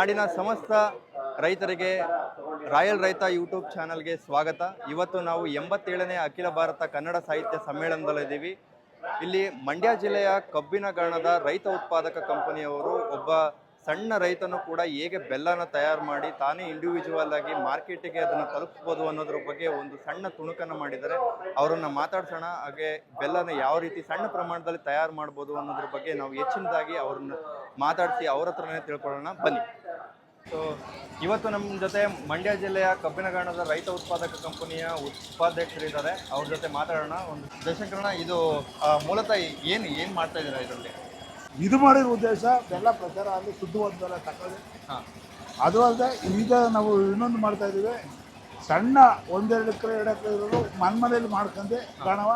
ನಾಡಿನ ಸಮಸ್ತ ರೈತರಿಗೆ ರಾಯಲ್ ರೈತ ಯೂಟ್ಯೂಬ್ ಚಾನಲ್ಗೆ ಸ್ವಾಗತ. ಇವತ್ತು ನಾವು 87ನೇ ಅಖಿಲ ಭಾರತ ಕನ್ನಡ ಸಾಹಿತ್ಯ ಸಮ್ಮೇಳನದಲ್ಲಿದ್ದೀವಿ. ಇಲ್ಲಿ ಮಂಡ್ಯ ಜಿಲ್ಲೆಯ ಕಬ್ಬಿನ ಗಾಣದ ರೈತ ಉತ್ಪಾದಕ ಕಂಪನಿಯವರು ಒಬ್ಬ ಸಣ್ಣ ರೈತನು ಕೂಡ ಹೇಗೆ ಬೆಲ್ಲನ ತಯಾರು ಮಾಡಿ ತಾನೇ ಇಂಡಿವಿಜುವಲ್ ಆಗಿ ಮಾರ್ಕೆಟಿಗೆ ಅದನ್ನು ತಲುಪಿಸ್ಬೋದು ಅನ್ನೋದ್ರ ಬಗ್ಗೆ ಒಂದು ಸಣ್ಣ ತುಣುಕನ್ನು ಮಾಡಿದ್ದಾರೆ. ಅವರನ್ನು ಮಾತಾಡ್ಸೋಣ. ಹಾಗೆ ಬೆಲ್ಲನ ಯಾವ ರೀತಿ ಸಣ್ಣ ಪ್ರಮಾಣದಲ್ಲಿ ತಯಾರು ಮಾಡ್ಬೋದು ಅನ್ನೋದ್ರ ಬಗ್ಗೆ ನಾವು ಹೆಚ್ಚಿನದಾಗಿ ಅವ್ರನ್ನ ಮಾತಾಡಿಸಿ ಅವ್ರ ಹತ್ರನೇ ತಿಳ್ಕೊಳ್ಳೋಣ ಬನ್ನಿ. ಸೊ ಇವತ್ತು ನಮ್ಮ ಜೊತೆ ಮಂಡ್ಯ ಜಿಲ್ಲೆಯ ಕಬ್ಬಿನಗಾಣದ ರೈತ ಉತ್ಪಾದಕ ಕಂಪನಿಯ ಉಪಾಧ್ಯಕ್ಷರಿದ್ದಾರೆ. ಅವ್ರ ಜೊತೆ ಮಾತಾಡೋಣ. ಒಂದು ಜಯಶಂಕರಣ್ಣ, ಇದು ಮೂಲತಃ ಏನು ಮಾಡ್ತಾ ಇದ್ದೀರಾ ಇದರಲ್ಲಿ? ಇದು ಮಾಡಿರೋ ಉದ್ದೇಶ ಬೆಲ್ಲ ಪ್ರಚಾರ ಆಗಲಿ, ಶುದ್ಧವಾದ ಬೆಲ್ಲ ತಗೊಳ್ಳಿ. ಅದು ಅಲ್ಲದೆ ಈಗ ನಾವು ಇನ್ನೊಂದು ಮಾಡ್ತಾ ಇದ್ದೀವಿ. ಸಣ್ಣ 1-2 ಎಕರೆ 2 ಎಕರೆ ಇರೋರು ಮನೆಯಲ್ಲಿ ಮಾಡ್ಕೊಂಡು ಗಾಣವ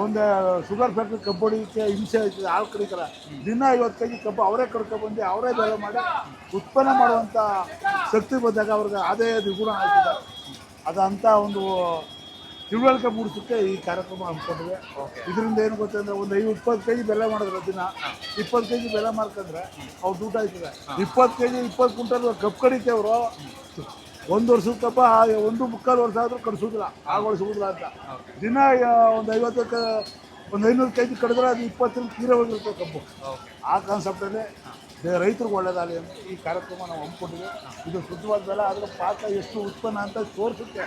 ಒಂದು ಶುಗರ್ ಫ್ಯಾಕ್ಟ್ರಿ ಕಬ್ಬು ಹೊಡಿಯೋಕ್ಕೆ ಹಿಂಸೆ ಆಯ್ತದೆ. ಹಾಲು ಕಡಿಕಲ್ಲ, ದಿನ 50 kg ಕಬ್ಬು ಅವರೇ ಕಡ್ಕೊಬಂದು ಅವರೇ ಬೆಳೆ ಮಾಡಿ ಉತ್ಪನ್ನ ಮಾಡುವಂಥ ಶಕ್ತಿ ಬಂದಾಗ ಅವ್ರಿಗೆ ಆದಾಯ ದ್ವಿಗುಣ ಆಗ್ತದೆ. ಅದಂಥ ಒಂದು ತಿಳುವಳಿಕೆ ಮೂಡಿಸೋಕ್ಕೆ ಈ ಕಾರ್ಯಕ್ರಮ ಹಮ್ಮಿಕೊಂಡಿವೆ. ಇದರಿಂದ ಏನು ಗೊತ್ತಂದರೆ ಒಂದು 20 kg ಬೆಲ್ಲ ಮಾಡಿದ್ರೆ ದಿನ 20 kg ಬೆಲ್ಲ ಮಾಡ್ಕೊಂಡ್ರೆ ಅವ್ರು ದುಡ್ಡು ಆಯ್ತದೆ. 20 kg 20 ಕ್ವಿಂಟಲ್ ಕಬ್ಬು ಕಡಿತೇವರು 1 ವರ್ಷದ ಕಬ್ಬ 1.25 ವರ್ಷ ಆದರೂ ಕಡಿಸೋದಿಲ್ಲ, ಆಗೊಳಿಸೋದಿಲ್ಲ ಅಂತ. ದಿನ ಒಂದು 500 kg ಕಡಿದ್ರೆ ಅದು 20 ತೀರ ಹೋಗಿರುತ್ತೆ ಕಬ್ಬು. ಆ ಕಾನ್ಸೆಪ್ಟಲ್ಲಿ ರೈತರಿಗೆ ಒಳ್ಳೆಯದಾಗಲಿ ಅಂತ ಈ ಕಾರ್ಯಕ್ರಮ ನಾವು ಹಮ್ಮಿಕೊಂಡಿದ್ದೀವಿ. ಇದು ಶುದ್ಧವಾದ ಬೆಲ್ಲ, ಅದರ ಪಾಕ ಎಷ್ಟು ಉತ್ಪನ್ನ ಅಂತ ತೋರಿಸುತ್ತೆ,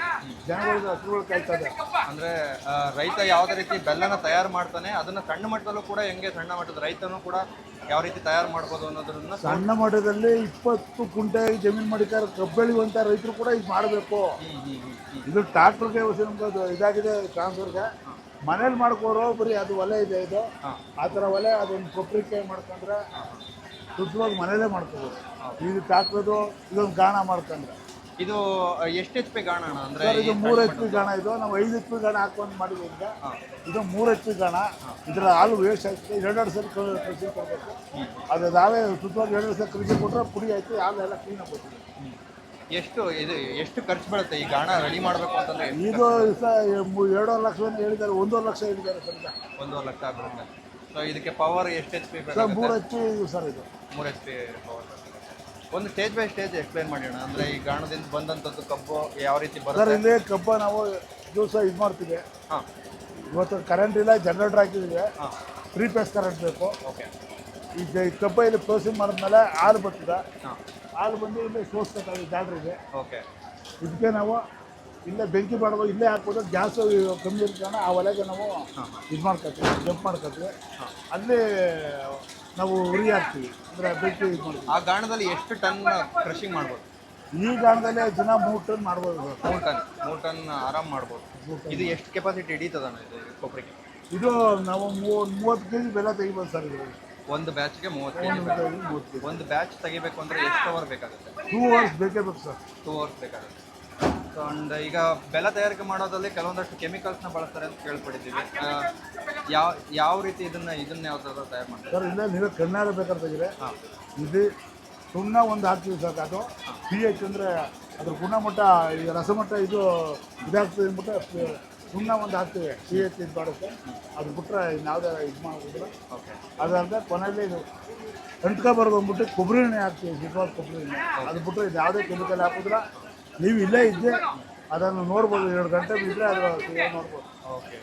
ಜನಗಳಿಗೆ ತಿಳುವಳಿಕೆ ಆಗ್ತದೆ. ಅಂದರೆ ರೈತ ಯಾವುದೇ ರೀತಿ ಬೆಲ್ಲನ ತಯಾರು ಮಾಡ್ತಾನೆ ಅದನ್ನು ಸಣ್ಣ ಮಟ್ಟದಲ್ಲೂ ಕೂಡ ಹೆಂಗೆ ಸಣ್ಣ ಮಟ್ಟದ ರೈತನೂ ಕೂಡ ಯಾವ ರೀತಿ ತಯಾರು ಮಾಡ್ಬೋದು ಅನ್ನೋದನ್ನ ಸಣ್ಣ ಮಟ್ಟದಲ್ಲಿ 20 ಕುಂಟೆ ಜಮೀನು ಮಾಡಿದ್ದಾರೆ ಕಬ್ಬು ಬೆಳೆಯುವಂಥ ರೈತರು ಕೂಡ ಇದು ಮಾಡಬೇಕು. ಇದು ಟ್ರಾಕ್ಟರ್ಗೆ ನಮ್ಗೆ ಇದಾಗಿದೆ ಟ್ರಾನ್ಸ್ಫರ್ಗೆ. ಮನೇಲಿ ಮಾಡ್ಕೋರೋ ಬರೀ ಅದು ಒಲೆ ಇದೆ, ಇದು ಆ ಥರ ಒಲೆ ಅದೊಂದು ಕೊಬ್ಬರಿಕೆ ಮಾಡ್ಕೊಂಡ್ರೆ ಶುದ್ಧವಾಗಿ ಮನೇಲೇ ಮಾಡ್ಕೋಬೋದು. ಇದು ಟ್ರಾಕ್ಟರ್ದು ಇದೊಂದು ಗಾಣ ಮಾಡ್ಕೊಂಡ್ರೆ ಇದು ಎಷ್ಟು HP ಗಾಣ ಅಂದರೆ ಇದು 3 HP ಗಾಣ. ಇದು ನಾವು 5 HP ಗಾಣ ಹಾಕೊಂಡು ಮಾಡಿದ್ರಿಂದ ಇದು 3 HP ಗಾಣ. ಇದರ ಹಾಲು ವೇಸ್ಟ್ ಆಗ್ತದೆ. 2 ಸಲ ಕೃಷಿ ಕೊಡಬೇಕು. ಅದು ನಾವೇ ಶುದ್ಧವಾಗಿ 2 ಸಲ ಕೃಷಿ ಕೊಟ್ಟರೆ ಪುಡಿ ಆಯ್ತು, ಹಾಲು ಎಲ್ಲ ಕ್ಲೀನಾಗಿ ಕೊಡ್ತೀವಿ. ಎಷ್ಟು ಖರ್ಚು ಬರುತ್ತೆ ಈ ಗಾಣ ರೆಡಿ ಮಾಡಬೇಕು ಅಂತಂದರೆ? ಇದು 2.5 ಲಕ್ಷ ಹೇಳಿದ್ದಾರೆ, 1.5 ಲಕ್ಷ ಹೇಳಿದ್ದಾರೆ ಸರ್. 1.5 ಲಕ್ಷ ಆಗುತ್ತೆ. ಸೊ ಇದಕ್ಕೆ ಪವರ್ ಎಷ್ಟು HP ಬೇಕು? 3 HP ಇದು ಸರ್. ಇದು 3 HP ಪವರ್. ಒಂದು ಸ್ಟೇಜ್ ಬೈ ಸ್ಟೇಜ್ ಎಕ್ಸ್ಪ್ಲೈನ್ ಮಾಡೋಣ. ಅಂದರೆ ಈ ಗಾಣದಿಂದ ಬಂದಂಥದ್ದು ಕಬ್ಬು ಯಾವ ರೀತಿ ಬರುತ್ತೆ? ಸರ್ ಇಲ್ಲಿ ಕಬ್ಬು ನಾವು ದಿವಸ ಇದು ಮಾಡ್ತೀವಿ. ಇವತ್ತು ಕರೆಂಟ್ ಇಲ್ಲ, ಜನರೇಟರ್ ಹಾಕಿದ್ದೀವಿ. 3 ಫೇಸ್ ಕರೆಂಟ್ ಬೇಕು. ಓಕೆ. ಈಗ ಕಬ್ಬ ಇಲ್ಲಿ ಪ್ರೋಸೆಸ್ ಮಾಡಿದ್ಮೇಲೆ ಹಾಲು ಬರ್ತದೆ. ಹಾಲು ಬಂದು ಇಲ್ಲೇ ಸೋಸ್ಕೊತಾವೆ ಜಾಡ್ರಿಗೆ. ಓಕೆ. ಇದಕ್ಕೆ ನಾವು ಇಲ್ಲೇ ಬೆಂಕಿ ಮಾಡ್ಬೋದು, ಇಲ್ಲೇ ಹಾಕ್ಬೋದು. ಗ್ಯಾಸು ಕಮ್ಮಿ ಇರ್ತಾನೆ ಆ ಒಲೆಗೆ ನಾವು ಇದು ಮಾಡ್ಕೊತೀವಿ, ಜಂಪ್ ಮಾಡ್ಕೊತೀವಿ. ಅಲ್ಲಿ ನಾವು ಉರಿ ಹಾಕ್ತೀವಿ, ಅಂದರೆ ಬೆಂಕಿ ಇದು ಮಾಡ್ತೀವಿ. ಆ ಗಾಣದಲ್ಲಿ ಎಷ್ಟು ಟನ್ ಕ್ರಷಿಂಗ್ ಮಾಡ್ಬೋದು? ಈ ಗಾಣದಲ್ಲಿ ದಿನ 3 ಟನ್ ಮಾಡ್ಬೋದು. 3 ಟನ್ ಆರಾಮ್ ಮಾಡ್ಬೋದು. ಇದು ಎಷ್ಟು ಕೆಪಾಸಿಟಿ ಹಿಡಿತದಣ್ಣ ಇದು ಕೊಬ್ಬರಿಗೆ? ಇದು ನಾವು 30 kg ಬೆಲ್ಲ ತೆಗಿಬೋದು ಸರ್. ಇದು ಒಂದು ಬ್ಯಾಚ್ಗೆ 30 kg. ಒಂದು ಬ್ಯಾಚ್ ತೆಗಿಬೇಕು ಅಂದರೆ ಎಷ್ಟು ಅವರ್ ಬೇಕಾಗುತ್ತೆ? 2 ಅವರ್ಸ್ ಬೇಕೇ ಬೇಕು ಸರ್. 2 ಅವರ್ಸ್ ಬೇಕಾಗುತ್ತೆ. ಅಂಡ್ ಈಗ ಬೆಲ್ಲ ತಯಾರಿಕೆ ಮಾಡೋದ್ರಲ್ಲಿ ಕೆಲವೊಂದಷ್ಟು ಕೆಮಿಕಲ್ಸ್ನ ಬಳಸ್ತಾರೆ ಅಂತ ಕೇಳ್ಪಟ್ಟಿದ್ದೀವಿ. ಯಾವ ರೀತಿ ಇದನ್ನ ಯಾವ ಥರ ತಯಾರು ಮಾಡ್ತಾರೆ ಸರ್? ಇಲ್ಲ, ನೀವು ಕಣ್ಣಾರ ಬೇಕಾದ್ರೆ ತೆಗಿದ್ರೆ ಇದು ಸುಣ್ಣ ಒಂದು ಹಾಕ್ತೀವಿ ಸರ್. ಅದು pH ಅಂದರೆ ಅದ್ರ ಗುಣಮಟ್ಟ, ಈ ರಸಮಟ್ಟ ಇದು ಇದಾಗ್ತದೆ ಅಂದ್ಬಿಟ್ಟು ಸುಣ್ಣ ಒಂದು ಹಾಕ್ತೀವಿ. pH ಇದು ಮಾಡುತ್ತೆ. ಅದು ಬಿಟ್ಟರೆ ಇನ್ಯಾವುದೇ ಇದು ಮಾಡಿಬಿಟ್ರೆ ಅದಲ್ಲದೆ ಕೊನೆಯಲ್ಲಿ ಇದು ಅಂಟ್ಕೊಬಾರ್ದು ಅಂದ್ಬಿಟ್ಟು ಕೊಬ್ಬರಿ ಎಣ್ಣೆ ಹಾಕ್ತೀವಿ, ಶುದ್ಧವಾದ ಕೊಬ್ಬರಿ ಎಣ್ಣೆ. ಅದು ಬಿಟ್ಟರೆ ಇದು ಯಾವುದೇ ಕೆಮಿಕಲ್ ಹಾಕಿದ್ರೆ ನೀವು ಇಲ್ಲೇ ಇದ್ದೆ ಅದನ್ನು ನೋಡ್ಬೋದು. 2 ಗಂಟೆ ಬಿಟ್ಟರೆ ಅದು ನೋಡ್ಬೋದು. ಓಕೆ.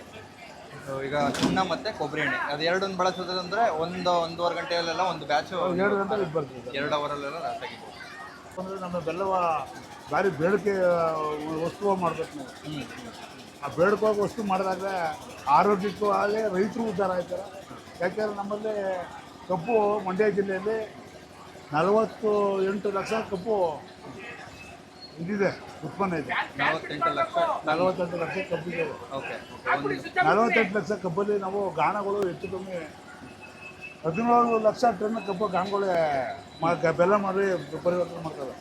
ಸೊ ಈಗ ಸುಣ್ಣ ಮತ್ತು ಕೊಬ್ಬರಿ ಎಣ್ಣೆ ಅದು ಎರಡನ್ನು ಬಳಸೋದಂದರೆ 1-1.5 ಗಂಟೆಯಲ್ಲೆಲ್ಲ ಒಂದು ಬ್ಯಾಚು 2 ಗಂಟೆ ಇದು ಬರ್ತದೆ. 2 ಅವರಲ್ಲೆಲ್ಲ ತೆಗಿಬೋದು. ಅಂದರೆ ನಮ್ಮ ಬೆಲ್ಲವ ಭಾರಿ ಬೇಡಿಕೆ ವಸ್ತು ಮಾಡಬೇಕು ನಾವು. ಆ ಬೇಡಿಕೆವಾಗಿ ವಸ್ತು ಮಾಡಿದಾಗ ಆರೋಗ್ಯಕ್ಕೂ ಆಗಲಿ ರೈತರು ಉದ್ಧಾರ ಆಯ್ತಾರೆ. ಯಾಕೆಂದರೆ ನಮ್ಮಲ್ಲಿ ಕಬ್ಬು ಮಂಡ್ಯ ಜಿಲ್ಲೆಯಲ್ಲಿ 48 ಲಕ್ಷ ಕಬ್ಬು ಇದಿದೆ, ಉತ್ಪನ್ನ ಇದೆ. 48 ಲಕ್ಷ ಕಬ್ಬಿದೆ. ಓಕೆ. 48 ಲಕ್ಷ ಕಬ್ಬಲ್ಲಿ ನಾವು ಗಾಣಗಳು ಹೆಚ್ಚು ಕಮ್ಮಿ 17 ಲಕ್ಷ ಟನ್ ಕಬ್ಬು ಗಾಣಗಳೇ ಬೆಲ್ಲ ಮಾಡಿ ಪರಿವರ್ತನೆ ಮಾಡ್ತವೆ.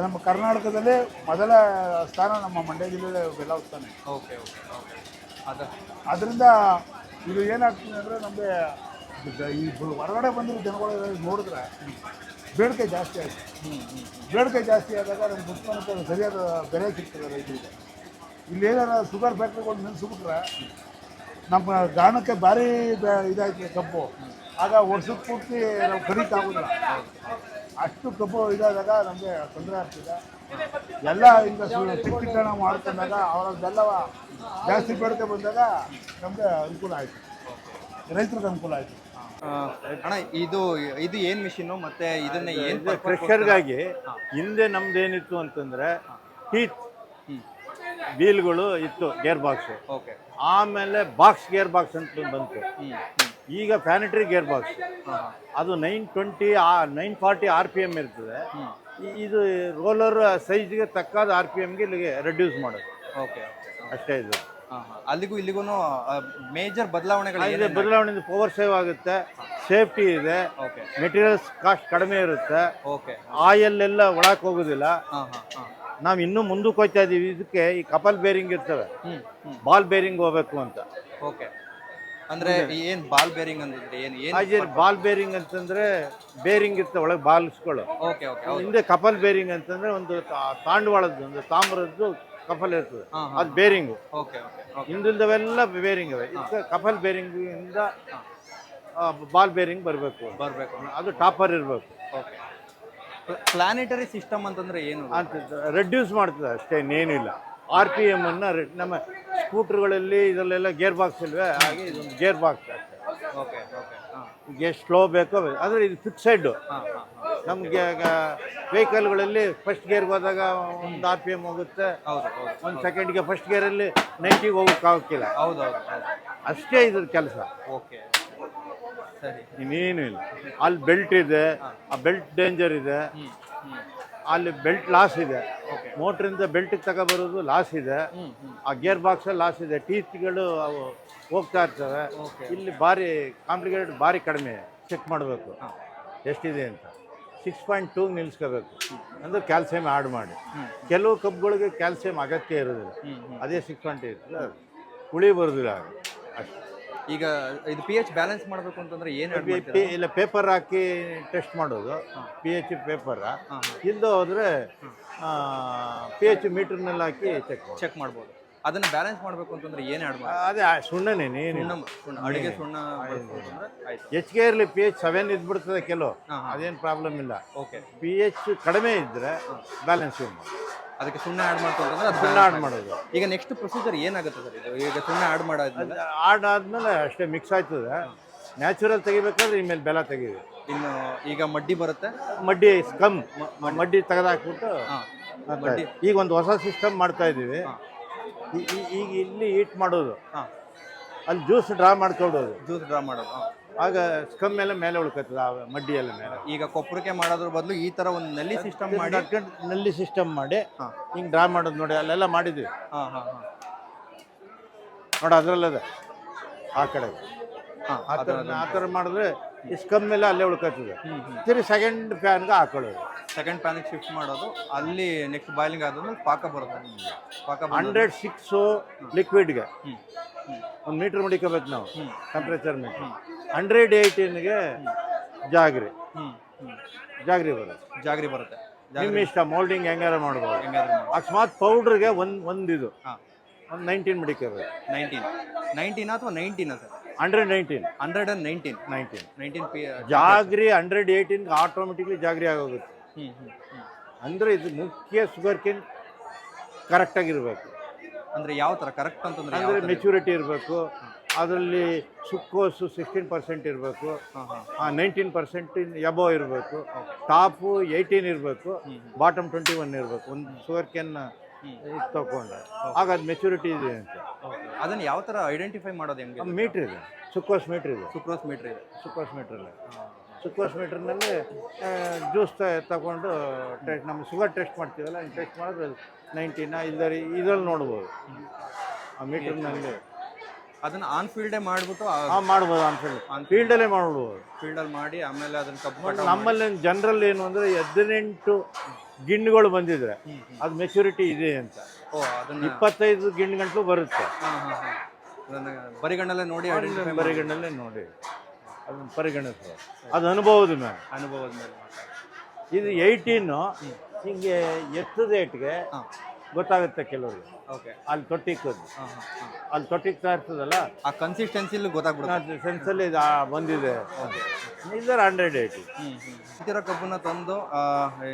ನಮ್ಮ ಕರ್ನಾಟಕದಲ್ಲಿ ಮೊದಲ ಸ್ಥಾನ ನಮ್ಮ ಮಂಡ್ಯ ಜಿಲ್ಲೆಯಲ್ಲಿ ಬೆಲ್ಲ ಉತ್ಪನ್ನ. Okay okay okay. ಅದರಿಂದ ಇದು ಏನಾಗ್ತದೆ ಅಂದರೆ ನಮಗೆ ಈ ಹೊರಗಡೆ ಬಂದಿರೋ ಜನಗಳು ನೋಡಿದ್ರೆ ಬೇಡಿಕೆ ಜಾಸ್ತಿ ಆಯಿತು. ಬೇಡಿಕೆ ಜಾಸ್ತಿ ಆದಾಗ ನಮ್ಗೆ ಉತ್ಪನ್ನಕ್ಕೆ ಸರಿಯಾದ ಬೆಲೆ ಸಿಗ್ತದೆ ರೈತರಿಗೆ. ಇಲ್ಲಿ ಏನಾರ ಶುಗರ್ ಫ್ಯಾಕ್ಟ್ರಿಗಳು ನಿಲ್ಲಿಸ್ಬಿಟ್ರೆ ನಮ್ಮ ಗಾಣಕ್ಕೆ ಭಾರಿ ಇದಾಯ್ತು ಕಬ್ಬು. ಆಗ ವರ್ಷದ ಪೂರ್ತಿ ನಾವು ಕಡಿತಾಗೋದಿಲ್ಲ. ಅಷ್ಟು ಕಬ್ಬು ಇದಾದಾಗ ನಮಗೆ ತೊಂದರೆ ಆಗ್ತಿದೆ. ಎಲ್ಲ ಈಗ ಶಿಕ್ಷಣ ಮಾಡ್ಕೊಂಡಾಗ ಅವರದ್ದೆಲ್ಲ ಜಾಸ್ತಿ ಬೇಡಿಕೆ ಬಂದಾಗ ನಮಗೆ ಅನುಕೂಲ ಆಯಿತು, ರೈತರಿಗೆ ಅನುಕೂಲ ಆಯಿತು. ಅಣ್ಣ ಇದು ಇದು ಏನ್ ಮಿಷಿನ್ ಮತ್ತೆ ಇದನ್ನ ಏನ್ ಕ್ರಷರ್ಗಾಗಿ ಹಿಂದೆ ನಮ್ದು ಏನಿತ್ತು ಅಂತಂದ್ರೆ ಟೀತ್ ವೀಲ್ಗಳು ಇತ್ತು, ಗೇರ್ ಬಾಕ್ಸ್. ಓಕೆ. ಆಮೇಲೆ ಬಾಕ್ಸ್ ಗೇರ್ ಬಾಕ್ಸ್ ಅಂತ ಬಂತು. ಈಗ ಪ್ಯಾನಿಟರಿ ಗೇರ್ ಬಾಕ್ಸ್, ಅದು 940 RPM ಇರ್ತದೆ. ಇದು ರೋಲರ್ ಸೈಜ್ಗೆ ತಕ್ಕಾದ RPMಗೆ ಇಲ್ಲಿಗೆ ರೆಡ್ಯೂಸ್ ಮಾಡೋದು. ಓಕೆ, ಅಷ್ಟೇ. ಇದು ಅಲ್ಲಿಗೂ ಇಲ್ಲಿಗೂ ಮೇಜರ್ ಬದಲಾವಣೆಗಳು ಬದಲಾವಣೆ. ಪವರ್ ಸೇವ್ ಆಗುತ್ತೆ, ಸೇಫ್ಟಿ ಇದೆ, ಮೆಟೀರಿಯಲ್ಸ್ ಕಾಸ್ಟ್ ಕಡಿಮೆ ಇರುತ್ತೆ, ಆಯಿಲ್ ಎಲ್ಲ ಒಳಕ್ಕೆ ಹೋಗೋದಿಲ್ಲ. ನಾವು ಇನ್ನೂ ಮುಂದಕ್ಕೆ ಹೋಗ್ತಾ ಇದೀವಿ. ಇದಕ್ಕೆ ಈ ಕಪಲ್ ಬೇರಿಂಗ್ ಇರ್ತವೆ, ಬಾಲ್ ಬೇರಿಂಗ್ ಹೋಗ್ಬೇಕು ಅಂತ. ಓಕೆ. ಅಂದ್ರೆ ಏನ್ ಬಾಲ್ ಬೇರಿಂಗ್ ಅಂದ್ರೆ ಏನು? ಬಾಲ್ ಬೇರಿಂಗ್ ಅಂತಂದ್ರೆ ಬೇರಿಂಗ್ ಇರ್ತವೆ ಒಳಗೆ ಬಾಲ್ಸ್ಗಳು. Okay okay. ಹಿಂದೆ ಕಪಲ್ ಬೇರಿಂಗ್ ಅಂತಂದ್ರೆ ಒಂದು ತಾಂಡವಾಳದ್ದು, ಒಂದು ತಾಮ್ರದ್ದು ಕಪಲ್ ಇರ್ತದೆ, ಅದು ಬೇರಿಂಗು. Okay okay. ಹಿಂದಿಲ್ದವೆಲ್ಲ ಬೇರಿಂಗ್ ಇವೆ. ಇದಕ್ಕೆ ಕಪಲ್ ಬೇರಿಂಗ್ ಇಂದ ಬಾಲ್ ಬೇರಿಂಗ್ ಬರಬೇಕು, ಅದು ಟಾಪರ್ ಇರಬೇಕು. ಓಕೆ. ಪ್ಲಾನೆಟರಿ ಸಿಸ್ಟಮ್ ಅಂತಂದ್ರೆ ಏನು ಅಂತ ರೆಡ್ಯೂಸ್ ಮಾಡ್ತದೆ ಅಷ್ಟೇ, ಇನ್ನೇನಿಲ್ಲ. RPM ಅನ್ನ ನಮ್ಮ ಸ್ಕೂಟರ್ಗಳಲ್ಲಿ ಇದರಲ್ಲೆಲ್ಲ ಗೇರ್ ಬಾಕ್ಸ್ ಇಲ್ವೇ, ಹಾಗೆ ಇದೊಂದು ಗೇರ್ ಬಾಕ್ಸ್ ಅಷ್ಟೇ. Okay okay. ಎಷ್ಟು ಸ್ಲೋ ಬೇಕೋ ಆದರೆ ಇದು ಫಿಕ್ಸೆಡ್. ನಮಗೆ ವೆಹಿಕಲ್ಗಳಲ್ಲಿ ಫಸ್ಟ್ ಗೇರ್ಗೆ ಹೋದಾಗ ಒಂದು RPM ಹೋಗುತ್ತೆ, ಒಂದು ಸೆಕೆಂಡ್ಗೆ ಫಸ್ಟ್ ಗೇರಲ್ಲಿ 90ಗೆ ಹೋಗೋಕ್ಕಾಗಕ್ಕಿಲ್ಲ. ಹೌದೌದು, ಅಷ್ಟೇ ಇದ್ರ ಕೆಲಸ. ಓಕೆ, ಸರಿ. ಇನ್ನೇನು ಇಲ್ಲ. ಅಲ್ಲಿ ಬೆಲ್ಟ್ ಇದೆ, ಆ ಬೆಲ್ಟ್ ಡೇಂಜರ್ ಇದೆ, ಅಲ್ಲಿ ಬೆಲ್ಟ್ ಲಾಸ್ ಇದೆ. ಮೋಟ್ರಿಂದ ಬೆಲ್ಟಿಗೆ ತಗೊಬರೋದು ಲಾಸ್ ಇದೆ, ಆ ಗೇರ್ ಬಾಕ್ಸಲ್ಲಿ ಲಾಸ್ ಇದೆ, ಟೀತ್ಗಳು ಅವು ಹೋಗ್ತಾ ಇರ್ತವೆ. ಇಲ್ಲಿ ಭಾರಿ ಕಾಂಪ್ಲಿಕೇಟೆಡ್, ಭಾರಿ ಕಡಿಮೆ ಚೆಕ್ ಮಾಡಬೇಕು ಎಷ್ಟಿದೆ ಅಂತ. 6.2 ನಿಲ್ಲಿಸ್ಕೋಬೇಕು ಅಂದರೆ ಕ್ಯಾಲ್ಸಿಯಂ ಆ್ಯಡ್ ಮಾಡಿ. ಕೆಲವು ಕಬ್ಬುಗಳಿಗೆ ಕ್ಯಾಲ್ಸಿಯಂ ಅಗತ್ಯ ಇರೋದಿಲ್ಲ, ಅದೇ 6.2 ಇರ್ತದೆ, ಹುಳಿ ಬರೋದಿಲ್ಲ ಅಷ್ಟು. ಈಗ ಇದು pH ಬ್ಯಾಲೆನ್ಸ್ ಮಾಡಬೇಕು ಅಂತಂದ್ರೆ ಏನು ಇಲ್ಲ, ಪೇಪರ್ ಹಾಕಿ ಟೆಸ್ಟ್ ಮಾಡೋದು, pH ಪೇಪರ್. ಇಲ್ಲದೆ ಹೋದರೆ pH ಮೀಟರ್ನಲ್ಲಿ ಹಾಕಿ ಚೆಕ್ ಮಾಡ್ಬೋದು. ಅದನ್ನ ಬ್ಯಾಲೆನ್ಸ್ ಮಾಡಬೇಕು ಅಂತಂದ್ರೆ ಏನು ಆ್ಯಡ್ ಮಾಡಿ? ಅದೇ ಸುಣ್ಣನೇ, ಅಡಿಗೆ ಸುಣ್ಣ. ಹೆಚ್ಚಿಗೆ ಇರಲಿ, pH 7 ಇದ್ಬಿಡ್ತದೆ ಕೆಲವು, ಅದೇನು ಪ್ರಾಬ್ಲಮ್ ಇಲ್ಲ. ಓಕೆ. pH ಕಡಿಮೆ ಇದ್ದರೆ ಬ್ಯಾಲೆನ್ಸ್ ಅದಕ್ಕೆ ಸುಣ್ಣ ಆ್ಯಡ್ ಮಾಡ್ಕೊಂಡ್ರೆ ಸುಣ್ಣ ಆ್ಯಡ್ ಮಾಡೋದು. ಈಗ ನೆಕ್ಸ್ಟ್ ಪ್ರೊಸೀಜರ್ ಏನಾಗುತ್ತೆ ಸರ್? ಇದು ಈಗ ಸುಣ್ಣ ಆ್ಯಡ್ ಆದ್ಮೇಲೆ ಅಷ್ಟೇ ಮಿಕ್ಸ್ ಆಯ್ತದೆ. ನ್ಯಾಚುರಲ್ ತೆಗಿಬೇಕಾದ್ರೆ ಇನ್ಮೇಲೆ ಬೆಲ್ಲ ತೆಗಿಬೇಕು. ಇನ್ನು ಈಗ ಮಡ್ಡಿ ಬರುತ್ತೆ, ಮಡ್ಡಿ ಮಡ್ಡಿ ತೆಗೆದಾಕ್ಬಿಟ್ಟು ಈಗ ಒಂದು ಹೊಸ ಸಿಸ್ಟಮ್ ಮಾಡ್ತಾ ಇದ್ದೀವಿ. ಈಗ ಇಲ್ಲಿ ಹೀಟ್ ಮಾಡೋದು, ಅಲ್ಲಿ ಜ್ಯೂಸ್ ಡ್ರಾ ಮಾಡ್ಕೊಡೋದು, ಆಗ ಸ್ಕಮ್ ಮೇಲೆ ಉಳ್ಕತ್ತದ, ಆ ಮಡ್ಡಿ ಎಲ್ಲ ಮೇಲೆ. ಈಗ ಕೊಪ್ಪರಿಕೆ ಮಾಡೋದ್ರ ಬದಲು ಈ ತರ ಒಂದು ನಲ್ಲಿ ಸಿಸ್ಟಮ್ ಮಾಡಿ ಹಿಂಗೆ ಡ್ರಾ ಮಾಡೋದು ನೋಡಿ, ಅಲ್ಲೆಲ್ಲ ಮಾಡಿದ್ವಿ ನೋಡಿ, ಅದರಲ್ಲದ ಆ ಕಡೆ ಆ ಥರ ಮಾಡಿದ್ರೆ ಈ ಸ್ಕಮ್ ಮೇಲೆ ಅಲ್ಲೇ ಉಳ್ಕತ್ತದೆ. ತಿರುಗಿ ಸೆಕೆಂಡ್ ಫ್ಯಾನ್ಗೆ ಹಾಕೊಳ್ಳೋದು, ಸೆಕೆಂಡ್ ಪ್ಯಾನಿಗೆ ಶಿಫ್ಟ್ ಮಾಡೋದು. ಅಲ್ಲಿ ನೆಕ್ಸ್ಟ್ ಬಾಯ್ಲಿಂಗ್ ಆದ್ಮೇಲೆ ಪಾಕ ಬರುತ್ತೆ. 106 ಲಿಕ್ವಿಡ್ಗೆ 1 ಮೀಟರ್ ಮಡಿಕೋಬೇಕು ನಾವು, ಟೆಂಪ್ರೇಚರ್ ಮೀಟರ್. 118ಗೆ ಜಾಗ್ರಿ ಬರುತ್ತೆ. ನಿಮ್ಮ ಇಷ್ಟ, ಮೋಲ್ಡಿಂಗ್ ಹೆಂಗಾರ ಮಾಡ್ಬೋದು. ಅಕಸ್ಮಾತ್ ಪೌಡ್ರಿಗೆ ಒಂದು 19 ಮಡಿಕೋಬೇಕು. 19 ಅಥವಾ 19 ಸರ್? 119 ಜಾಗ್ರಿ. 118ಗೆ ಆಟೋಮೆಟಿಕ್ಲಿ ಜಾಗ್ರಿ ಆಗೋಗುತ್ತೆ. ಅಂದರೆ ಇದು ಮುಖ್ಯ ಶುಗರ್ ಕೇನ್ ಕರೆಕ್ಟಾಗಿರ್ಬೇಕು. ಅಂದರೆ ಯಾವ ಥರ ಕರೆಕ್ಟ್ ಅಂತಂದ್ರೆ? ಅಂದರೆ ಮೆಚುರಿಟಿ ಇರಬೇಕು, ಅದರಲ್ಲಿ ಸುಕ್ಕೋಸು 16% ಇರಬೇಕು, 19% ಎಬೋ ಇರಬೇಕು, ಟಾಪು 18 ಇರಬೇಕು, ಬಾಟಮ್ 21 ಇರಬೇಕು. ಒಂದು ಶುಗರ್ ಕೇನ್ ತಗೊಂಡ್ರೆ ಆಗ ಅದು ಮೆಚುರಿಟಿ ಇದೆ ಅಂತ. ಅದನ್ನು ಯಾವ ಥರ ಐಡೆಂಟಿಫೈ ಮಾಡೋದು? ಹೆಂಗೆ? ಮೀಟ್ರ್ ಇದೆ, ಸುಕ್ರೋಸ್ ಮೀಟ್ರ್ ಇದೆ. ಸುಕ್ರೋಸ್ ಮೀಟ್ರ್ನಲ್ಲಿ ಜ್ಯೂಸ್ ತಗೊಂಡು ನಮ್ಮ ಶುಗರ್ ಟೆಸ್ಟ್ ಮಾಡ್ತೀವಲ್ಲ, ಟೆಸ್ಟ್ ಮಾಡಿದ್ರೆ 19 ಇದರಲ್ಲಿ ನೋಡ್ಬೋದು ಆ ಮೀಟರ್ನಲ್ಲಿ. ಅದನ್ನು ಆನ್ ಫೀಲ್ಡೇ ಮಾಡಿಬಿಟ್ಟು ಮಾಡ್ಬೋದು, ಫೀಲ್ಡಲ್ಲೇ ಮಾಡ್ಬೋದು. ಫೀಲ್ಡಲ್ಲಿ ಮಾಡಿ ಆಮೇಲೆ ಅದನ್ನು ಕಬ್ಬು. ನಮ್ಮಲ್ಲಿ ಜನರಲ್ ಏನು ಅಂದರೆ 18 ಗಿಣ್ಣುಗಳು ಬಂದಿದ್ರೆ ಅದು ಮೆಚುರಿಟಿ ಇದೆ ಅಂತ. 25 ಗಿಣ್ಣು ಗಂಟಲು ಬರುತ್ತೆ. ಬರಿಗಣ್ಣಲ್ಲೇ ನೋಡಿ ಅದನ್ನು ಪರಿಗಣಿಸ್ಬೋದು. ಅದು ಅನುಭವದ ಮೇಲೆ ಇದು 18 ಹಿಂಗೆ ಎತ್ತದ ಏಟ್ಗೆ ಗೊತ್ತಾಗುತ್ತೆ ಕೆಲವರಿಗೆ. ಓಕೆ. ಅಲ್ಲಿ ತೊಟ್ಟಿಕ್ಕೋದು, ಅಲ್ಲಿ ತೊಟ್ಟಿಕ್ತಾ ಇರ್ತದಲ್ಲ, ಆ ಕನ್ಸಿಸ್ಟೆನ್ಸಿಲಿ ಗೊತ್ತಾಗ್ಬಿಡುತ್ತೆ. ಸೆನ್ಸಲ್ಲಿ ಬಂದಿದೆ. ಇದರ 180. ಈ ಥರ ಕಬ್ಬನ್ನ ತಂದು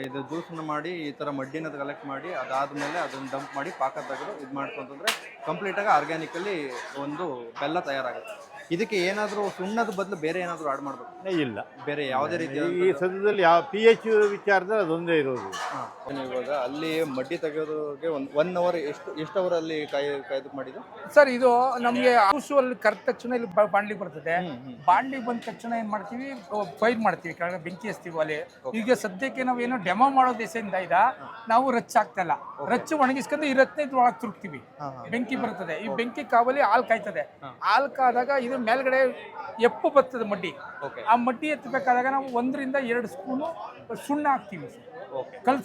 ಇದು ಜ್ಯೂಸನ್ನ ಮಾಡಿ ಈ ಥರ ಮಡ್ಡಿನ ಕಲೆಕ್ಟ್ ಮಾಡಿ ಅದಾದಮೇಲೆ ಅದನ್ನು ಡಂಪ್ ಮಾಡಿ ಪಾಕ ತೆಗೆದು ಇದು ಮಾಡ್ಕೊಂತಂದ್ರೆ ಕಂಪ್ಲೀಟಾಗಿ ಆರ್ಗ್ಯಾನಿಕಲ್ಲಿ ಒಂದು ಬೆಲ್ಲ ತಯಾರಾಗುತ್ತೆ. ಇದಕ್ಕೆ ಏನಾದರೂ ಸುಣ್ಣದ ಬದಲು ಬೇರೆ ಏನಾದರೂ ಆಡ್ ಮಾಡಬೇಕು? ಇಲ್ಲ, ಬೇರೆ ಯಾವುದೇ ರೀತಿ ಈ ಸದ್ಯದಲ್ಲಿ ಯಾವ pH ವಿಚಾರದಲ್ಲಿ ಅದೊಂದೇ ಇರೋದು. ಇವಾಗ ಅಲ್ಲಿ ಮಡ್ಡಿ ತೆಗೆಯೋದಕ್ಕೆ ಒನ್ ಅವರ್ ಎಷ್ಟು ಅವರ್ ಅಲ್ಲಿ ಕಾಯ್ದು ಮಾಡಿದ್ದು ಸರ್? ಇದು ನಮಗೆ ಅಲ್ಲಿ ಕರೆದ ತಕ್ಷಣ ಇಲ್ಲಿ ಬಾಂಡ್ಲಿಗೆ ಬರ್ತದೆ. ಬಾಂಡ್ಲಿಗೆ ಬಂದ ತಕ್ಷಣ ಏನ್ ಮಾಡ್ತೀವಿ, ಫೈರ್ ಮಾಡ್ತೀವಿ, ಕೆಳಗಡೆ ಬೆಂಕಿ ಹಚ್ತೀವಿ ಅಲ್ಲಿ. ಈಗ ಸದ್ಯಕ್ಕೆ ನಾವು ಏನೋ ಡೆಮೋ ಮಾಡೋ ದೇಶದಿಂದ ನಾವು ರಚ್ ಆಗ್ತಾ ಇಲ್ಲ. ರಚ್ಚು ಒಣಗಿಸ್ಕೊಂಡು ಈ ರತ್ನ ಒಳಗೆ ತುರುಕ್ತೀವಿ, ಬೆಂಕಿ ಬರ್ತದೆ. ಈ ಬೆಂಕಿ ಕಾವಲಿ ಹಾಲು ಕಾಯ್ತದೆ. ಹಾಲು ಕಾದಾಗ ಇದು ಮೇಲ್ಗಡೆ ಎಪ್ಪು ಬರ್ತದೆ ಮಡ್ಡಿ. ಆ ಮಡ್ಡಿ ಎತ್ತಬೇಕಾದಾಗ ನಾವು 1 ರಿಂದ 2 ಸ್ಪೂನು ಸುಣ್ಣ ಹಾಕ್ತೀವಿ, ಕಲ್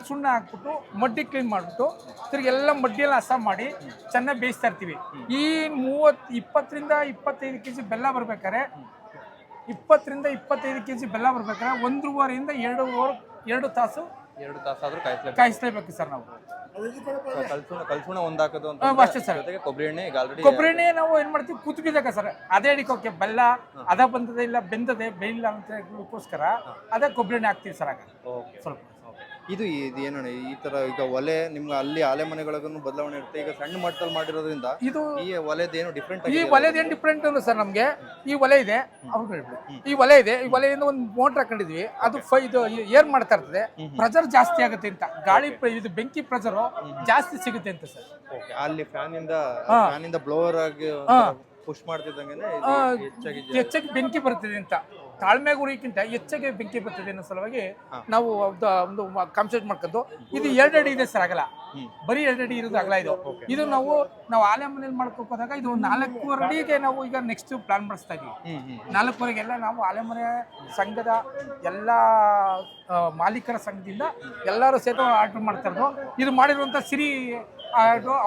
ಸುಣ್ಣ ಹಾಕ್ಬಿಟ್ಟು ಮಡ್ಡಿ ಕ್ಲೀನ್ ಮಾಡ್ಬಿಟ್ಟು ತಿರ್ಗಿ ಎಲ್ಲ ಮಡ್ಡಿಯೆಲ್ಲ ಹಸ ಮಾಡಿ ಚೆನ್ನಾಗಿ ಬೇಯಿಸ್ತಾ ಇರ್ತೀವಿ. ಈ 20 ರಿಂದ 25 kg ಬೆಲ್ಲ ಬರ್ಬೇಕಾದ್ರೆ 20 ರಿಂದ 25 kg ಬೆಲ್ಲ ಬರ್ಬೇಕಾದ್ರೆ 1.5 ರಿಂದ 2 ತಾಸು ಆದ್ರೂ ಕಾಯಿಸ್ಲೇಬೇಕು ಸರ್ ನಾವು. ಕಲ್ಸುಣ ಒಂದ್ ಹಾಕೋದು ಅಂತ ಅಷ್ಟೇ ಸರ್. ಕೊಬ್ಬರಿ ಎಣ್ಣೆ ಈಗ ಆಲ್ರೆಡಿ ಕೊಬ್ಬರಿ ಎಣ್ಣೆ ನಾವು ಏನ್ ಮಾಡ್ತೀವಿ, ಕುದಿದಾಗ ಸರ್ ಅದೇ ಹಿಡಿಕೋಕೆ ಬೆಲ್ಲ ಅದ ಬಂದದೆ ಇಲ್ಲ ಬೆಂದದೆ ಬೇಯಿಲ್ಲ ಅಂತ ಅದಕ್ಕೋಸ್ಕರ ಅದೇ ಕೊಬ್ಬರಿ ಎಣ್ಣೆ ಹಾಕ್ತೀವಿ ಸರ್. ಆಗ ಸ್ವಲ್ಪ ಇದು ಏನಣ್ಣ ಈ ತರ ಈಗ ಒಲೆ ನಿಮ್ಗೆ ಅಲ್ಲಿ ಆಲೆ ಮನೆಗಳಿಗೂ ಬದಲಾವಣೆ ಇರುತ್ತೆ. ಈಗ ಸಣ್ಣ ಮಟ್ಟದಲ್ಲಿ ಮಾಡಿರೋದ್ರಿಂದ ಇದು ಈ ಒಲೆದ ಏನು ಡಿಫ್ರೆಂಟ್? ಈ ಒಲೆದ ಏನು ಡಿಫ್ರೆಂಟ್ ಅಲ್ಲ ಸರ್. ನಮ್ಗೆ ಈ ಒಲೆ ಇದೆ, ಈ ಒಲೆ ಇದೆ. ಈ ಒಲೆಯಿಂದ ಒಂದು ಮೋಟರ್ ಹಾಕೊಂಡಿದ್ವಿ. ಅದು ಇದು ಏರ್ ಮಾಡ್ತಾ ಇರ್ತದೆ. ಪ್ರೆಷರ್ ಜಾಸ್ತಿ ಆಗುತ್ತೆ ಅಂತ, ಗಾಳಿ ಇದು ಬೆಂಕಿ ಪ್ರೆಷರ್ ಜಾಸ್ತಿ ಸಿಗುತ್ತೆ ಅಂತ ಸರ್. ಅಲ್ಲಿ ಫ್ಯಾನ್ ಇಂದ ಬ್ಲೋವರ್ ಆಗಿ ಪುಷ್ ಮಾಡ್ತಿದ್ದಂಗೆ ಹೆಚ್ಚಾಗಿ ಬೆಂಕಿ ಬರ್ತದೆ ಅಂತ. ತಾಳ್ಮೆ ಗುರಿಗಿಂತ ಹೆಚ್ಚಾಗಿ ಬೆಂಕಿ ಬರ್ತದೆ ಅನ್ನೋ ಸಲುವಾಗಿ ನಾವು ಒಂದು ಕಾನ್ಸಂಟ್ರೇಟ್ ಮಾಡ್ಕೊಂಡು ಇದು 2 ಅಡಿ ಇದೆ ಸರ್ ಅಗಲ. ಬರೀ 2 ಅಡಿ ಇರೋದು ಅಗಲ ಇದು. ಇದು ನಾವು ಆಲೆ ಮನೇಲಿ ಮಾಡ್ಕೋದಾಗ ಇದು 4.5 ಅಡಿಗೆ ನಾವು ಈಗ ನೆಕ್ಸ್ಟ್ ಪ್ಲಾನ್ ಮಾಡಿಸ್ತಾ ಇದೀವಿ. 4.5 ನಾವು ಆಲೆ ಮನೆ ಸಂಘದ ಎಲ್ಲ ಮಾಲೀಕರ ಸಂಘದಿಂದ ಎಲ್ಲರೂ ಸೇತು ಆರ್ಡರ್ ಮಾಡ್ತಾ ಇರೋದು. ಇದು ಮಾಡಿರುವಂತ ಸಿರಿ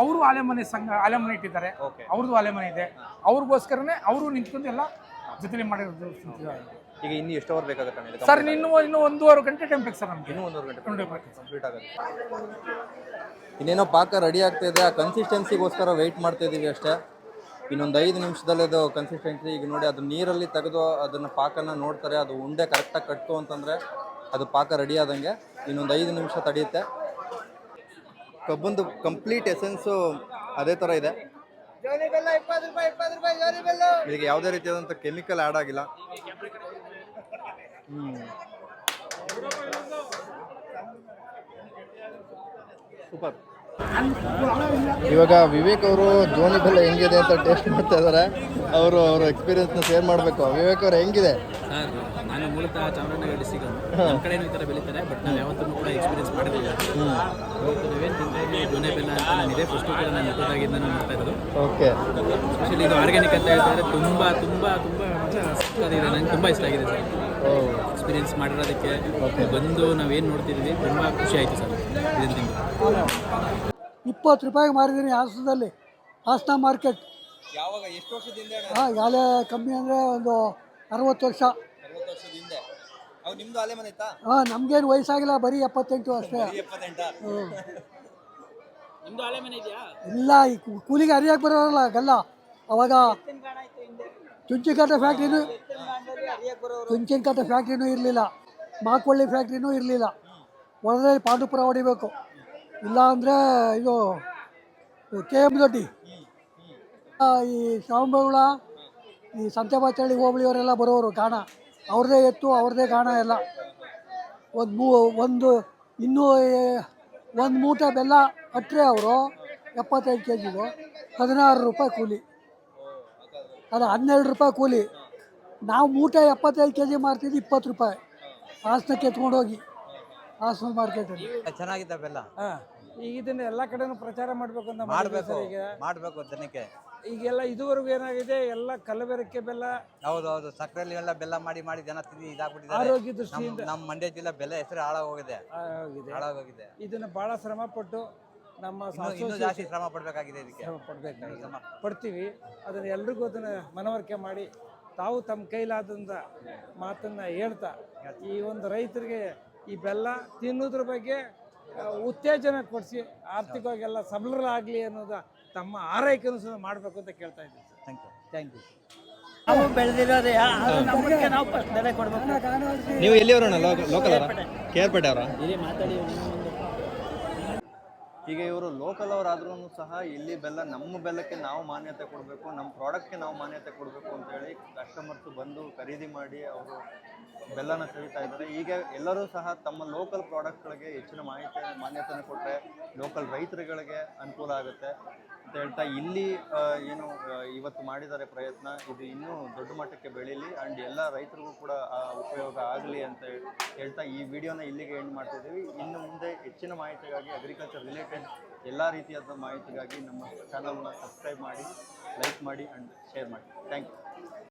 ಅವರು ಆಲೆ ಮನೆ ಸಂಘ ಆಲೆ ಮನೆ ಇಟ್ಟಿದ್ದಾರೆ, ಅವ್ರದ್ದು ಆಲೆ ಮನೆ ಇದೆ. ಅವ್ರಿಗೋಸ್ಕರನೇ ಅವರು ನಿಂತ್ಕೊಂಡು ಎಲ್ಲ ಜೊತೆ ಮಾಡಿರೋದು. ಈಗ ಇನ್ನು ಎಷ್ಟು ಅವರ್ ಬೇಕಾಗುತ್ತೆ ಸರ್? ಇನ್ನು 1.5 ಗಂಟೆ ಟೈಮ್ ಬೇಕು ಸರ್ ನಮಗೆ. ಇನ್ನೂ 1.5 ಗಂಟೆ ಕಂಪ್ಲೀಟ್ ಆಗುತ್ತೆ. ಇನ್ನೇನೋ ಪಾಕ ರೆಡಿ ಆಗ್ತಾ ಇದೆ. ಆ ಕನ್ಸಿಸ್ಟೆನ್ಸಿಗೋಸ್ಕರ ವೆಯ್ಟ್ ಮಾಡ್ತಾ ಇದೀವಿ ಅಷ್ಟೇ. ಇನ್ನೊಂದು 5 ನಿಮಿಷದಲ್ಲಿ ಅದು ಕನ್ಸಿಸ್ಟೆನ್ಸಿ ಈಗ ನೋಡಿ ಅದು ನೀರಲ್ಲಿ ತೆಗೆದು ಅದನ್ನು ಪಾಕನ ನೋಡ್ತಾರೆ. ಅದು ಉಂಡೆ ಕರೆಕ್ಟಾಗಿ ಕಟ್ತು ಅಂತಂದರೆ ಅದು ಪಾಕ ರೆಡಿ ಆದಂಗೆ. ಇನ್ನೊಂದು 5 ನಿಮಿಷ ತಡೆಯುತ್ತೆ. ಕಬ್ಬಂದು ಕಂಪ್ಲೀಟ್ ಎಸೆನ್ಸು ಅದೇ ಥರ ಇದೆ. ಇದಕ್ಕೆ ಯಾವುದೇ ರೀತಿಯಾದಂಥ ಕೆಮಿಕಲ್ ಆ್ಯಡ್ ಆಗಿಲ್ಲ. ಸೂಪರ್. ಇವಾಗ ವಿವೇಕ್ ಅವರು ಜೋನಿ ಬೆಲ್ಲ ಹೆಂಗಿದೆ ಅಂತ ಟೇಸ್ಟ್ ಮಾಡ್ತಾ ಇದ್ದಾರೆ. ಅವರು ಅವರ ಎಕ್ಸ್ಪೀರಿಯನ್ಸ್ನ ಶೇರ್ ಮಾಡಬೇಕು. ವಿವೇಕ್ ಅವರು ಹೆಂಗಿದೆ? ಸರ್, ನಾನು ಮೂಲತಃ ಚಾಮರಾಜನಗರ ಡಿಸ್ಟಿಕ್. ನಮ್ಮ ಕಡೆ ಈ ಥರ ಬೆಳೀತಾರೆ, ಬಟ್ ನಾವು ಯಾವತ್ತೂ ಕೂಡ ಎಕ್ಸ್ಪೀರಿಯನ್ಸ್ ಮಾಡಿರಲಿಲ್ಲ. ಇವತ್ತು ನೀವೇನು ತಿಂದರೆ ಜೋನೆ ಬೆಲ್ಲ ಅಂತ ನಾನಿದೆ ಫಸ್ಟು ಕೂಡ ನಾನು ಮುಖದಾಗಿಂದ ಮಾಡ್ತಾ ಇರೋದು. ಓಕೆ. ಸ್ಪೆಷಲಿ ಇದು ಆರ್ಗ್ಯಾನಿಕ್ ಅಂತ ಹೇಳ್ತಾರೆ. ತುಂಬ ತುಂಬ ತುಂಬ ಸಕ್ಕತ್ತಾಗಿದೆ. ನನಗೆ ತುಂಬ ಇಷ್ಟ ಆಗಿದೆ ಸರ್ ಎಕ್ಸ್ಪೀರಿಯನ್ಸ್ ಮಾಡಿರೋದಕ್ಕೆ. ಬಂದು ನಾವೇನು ನೋಡ್ತಿದ್ದೀವಿ ತುಂಬ ಖುಷಿ ಆಯಿತು ಸರ್ ಇದನ್ನು ತಿಂದು. 20 ರೂಪಾಯಿಗೆ ಮಾರಿದ್ದೀನಿ ಹಾಸನದಲ್ಲಿ, ಹಾಸನ ಮಾರ್ಕೆಟ್. ಯಾವಾಗ ಎಷ್ಟು ವರ್ಷದಿಂದ? ಈಗಾಗಲೇ ಕಮ್ಮಿ ಅಂದರೆ ಒಂದು 60 ವರ್ಷ. 60 ವರ್ಷದಿಂದ. ಅವು ನಿಮ್ಮದು ಆಲೆ ಮನೆ ಇತ್ತಾ? ನಮಗೇನು ವಯಸ್ಸಾಗಿಲ್ಲ, ಬರೀ 78 ಅಷ್ಟೇ. 78? ನಿಮ್ಮದು ಆಲೆ ಮನೆ ಇದೆಯಾ? ಇಲ್ಲ, ಈ ಕೂಲಿಗೆ ಹರಿಯಕ್ಕೆ ಬರೋಲ್ಲ ಗಲ್ಲ. ಅವಾಗ ಚುಂಚಿನಕಟ್ಟೆ ಫ್ಯಾಕ್ಟ್ರಿನೂ ಇರಲಿಲ್ಲ, ಮಾಕೊಳ್ಳಿ ಫ್ಯಾಕ್ಟ್ರಿನೂ ಇರಲಿಲ್ಲ. ಒಳಗಡೆ ಪಾಂಡುಪುರ ಹೊಡಿಬೇಕು, ಇಲ್ಲ ಅಂದರೆ ಇದು KM ದೊಡ್ಡಿ. ಈ ಶ್ರಾವಣಬೆಳಗೊಳ, ಈ ಸಂತೆಬಾಚಹಳ್ಳಿ ಹೋಬಳಿಯವರೆಲ್ಲ ಬರೋರು ಗಾಣ. ಅವ್ರದ್ದೇ ಎತ್ತು, ಅವ್ರದ್ದೇ ಗಾಣ ಎಲ್ಲ. ಒಂದು ಮೂಟೆ ಬೆಲ್ಲ ಅಟ್ರೆ ಅವರು 75 kgದು 16 ರೂಪಾಯಿ ಕೂಲಿ. ಅದು 12 ರೂಪಾಯಿ ಕೂಲಿ. ನಾವು ಮೂಟೆ 75 kg ಮಾರ್ತಿದ್ವಿ 20 ರೂಪಾಯಿ. ಹಾಸನಕ್ಕೆ ಎತ್ಕೊಂಡೋಗಿ ಹಾಸನ ಮಾರ್ಕೆಟಲ್ಲಿ. ಚೆನ್ನಾಗಿದೆ ಬೆಲ್ಲ. ಈಗ ಇದನ್ನ ಎಲ್ಲ ಕಡೆನೂ ಪ್ರಚಾರ ಮಾಡಬೇಕು ಅಂತ ಮಾಡಬೇಕು ಜನಕ್ಕೆ. ಈಗೆಲ್ಲ ಇದುವರೆಗೂ ಏನಾಗಿದೆ, ಎಲ್ಲ ಕಲಬೆರಕೆ ಬೆಲ್ಲ, ಹೌದೌದು, ಸಕ್ಕರೆಯಲ್ಲಿ ಎಲ್ಲ ಬೆಲ್ಲ ಮಾಡಿ ಮಾಡಿ ಜನ ತಿಂದು ಇದಾಗ್ಬಿಟ್ಟಿದ್ದಾರೆ. ಆರೋಗ್ಯ ದೃಷ್ಟಿಯಿಂದ ನಮ್ಮ ಮಂಡ್ಯ ಜಿಲ್ಲೆ ಬೆಲ್ಲ ಹೆಸರು ಹಾಳಾಗೋಗಿದೆ. ಇದನ್ನ ಬಹಳ ಶ್ರಮ ಪಟ್ಟು ನಮ್ಮ ಇನ್ನೂ ಜಾಸ್ತಿ ಶ್ರಮ ಪಡ್ಬೇಕಾಗಿದೆ. ಇದಕ್ಕೆ ಪಡ್ತೀವಿ. ಅದನ್ನ ಎಲ್ರಿಗೂ ಅದನ್ನ ಮನವರಿಕೆ ಮಾಡಿ ತಾವು ತಮ್ಮ ಕೈಲಾದಂಥ ಮಾತನ್ನ ಹೇಳ್ತಾ ಈ ಒಂದು ರೈತರಿಗೆ ಈ ಬೆಲ್ಲ ತಿನ್ನೋದ್ರ ಬಗ್ಗೆ ಉತ್ತೇಜನ ಕೊಡಿಸಿ ಆರ್ಥಿಕವಾಗೆಲ್ಲ ಸಬಲರಾಗಲಿ ಅನ್ನೋದು ತಮ್ಮ ಆರೈಕೆಯನ್ನು ಸಹ ಮಾಡಬೇಕು ಅಂತ ಕೇಳ್ತಾ ಇದ್ದೀವಿ ಸರ್. ಥ್ಯಾಂಕ್ ಯು ನಾವು ಬೆಳೆದಿರೋದೇ ನಮಗೆ ನಾವು ಫಸ್ಟ್ ಬೆಲೆ ಕೊಡಬೇಕು. ನೀವು ಎಲ್ಲಿಯವರಣ್ಣ? ಲೋಕಲ್ ಕೇರ್ಪೇಟೆ ಅವರ? ಇದೇ ಮಾತಾಡಿ ಈಗ ಇವರು ಲೋಕಲ್ ಅವರಾದ್ರೂ ಸಹ ಇಲ್ಲಿ ಬೆಲ್ಲ ನಮ್ಮ ಬೆಲ್ಲಕ್ಕೆ ನಾವು ಮಾನ್ಯತೆ ಕೊಡಬೇಕು, ನಮ್ಮ ಪ್ರಾಡಕ್ಟ್ಗೆ ನಾವು ಮಾನ್ಯತೆ ಕೊಡಬೇಕು ಅಂತೇಳಿ ಕಸ್ಟಮರ್ಸು ಬಂದು ಖರೀದಿ ಮಾಡಿ ಅವರು ಬೆಲ್ಲನ ಸವಿತಾ ಇದ್ದಾರೆ. ಈಗ ಎಲ್ಲರೂ ಸಹ ತಮ್ಮ ಲೋಕಲ್ ಪ್ರಾಡಕ್ಟ್ಗಳಿಗೆ ಹೆಚ್ಚಿನ ಮಾನ್ಯತೆಯನ್ನು ಕೊಟ್ಟರೆ ಲೋಕಲ್ ರೈತರುಗಳಿಗೆ ಅನುಕೂಲ ಆಗುತ್ತೆ ಅಂತ ಹೇಳ್ತಾ ಇಲ್ಲಿ ಏನು ಇವತ್ತು ಮಾಡಿದ್ದಾರೆ ಪ್ರಯತ್ನ, ಇದು ಇನ್ನೂ ದೊಡ್ಡ ಮಟ್ಟಕ್ಕೆ ಬೆಳೀಲಿ ಆ್ಯಂಡ್ ಎಲ್ಲ ರೈತರಿಗೂ ಕೂಡ ಉಪಯೋಗ ಆಗಲಿ ಅಂತ ಹೇಳ್ತಾ ಈ ವಿಡಿಯೋನ ಇಲ್ಲಿಗೆ ಎಂಡ್ ಮಾಡ್ತಿದ್ದೀವಿ. ಇನ್ನು ಮುಂದೆ ಹೆಚ್ಚಿನ ಮಾಹಿತಿಗಾಗಿ ಅಗ್ರಿಕಲ್ಚರ್ ರಿಲೇಟೆಡ್ ಎಲ್ಲ ರೀತಿಯಾದ ಮಾಹಿತಿಗಾಗಿ ನಮ್ಮ ಚಾನಲ್ನ ಸಬ್ಸ್ಕ್ರೈಬ್ ಮಾಡಿ, ಲೈಕ್ ಮಾಡಿ ಆ್ಯಂಡ್ ಶೇರ್ ಮಾಡಿ. Thank you.